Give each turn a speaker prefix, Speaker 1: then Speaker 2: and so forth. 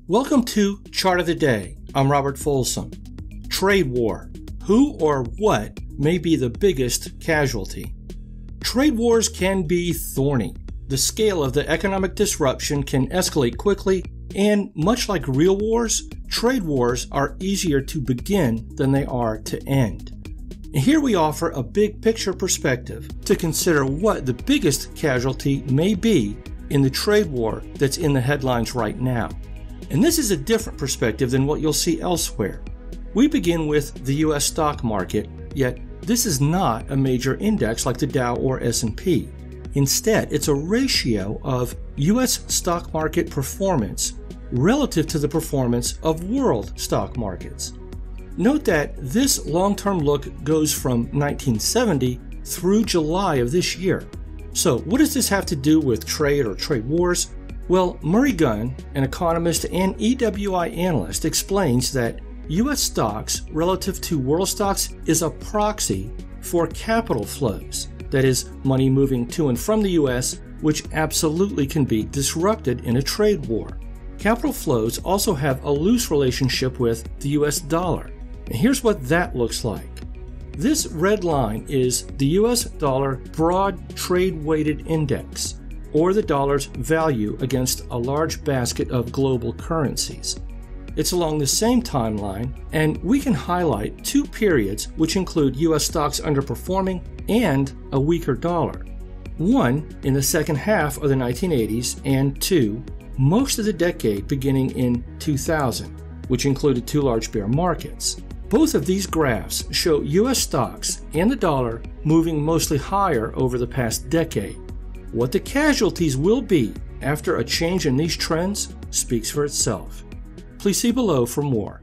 Speaker 1: Welcome to Chart of the Day. I'm Robert Folsom. Trade war. Who or what may be the biggest casualty? Trade wars can be thorny. The scale of the economic disruption can escalate quickly, and much like real wars, trade wars are easier to begin than they are to end. And here we offer a big picture perspective to consider what the biggest casualty may be in the trade war that's in the headlines right now. And this is a different perspective than what you'll see elsewhere. We begin with the U.S. stock market, yet this is not a major index like the Dow or S&P. Instead, it's a ratio of U.S. stock market performance relative to the performance of world stock markets. Note that this long-term look goes from 1970 through July of this year. So what does this have to do with trade or trade wars? Well, Murray Gunn, an economist and EWI analyst, explains that U.S. stocks relative to world stocks is a proxy for capital flows, that is, money moving to and from the U.S., which absolutely can be disrupted in a trade war. Capital flows also have a loose relationship with the U.S. dollar. And here's what that looks like. This red line is the U.S. dollar broad trade-weighted index, or the dollar's value against a large basket of global currencies. It's along the same timeline, and we can highlight two periods which include U.S. stocks underperforming and a weaker dollar. One, in the second half of the 1980s, and two, most of the decade beginning in 2000, which included two large bear markets. Both of these graphs show U.S. stocks and the dollar moving mostly higher over the past decade. What the casualties will be after a change in these trends speaks for itself. Please see below for more.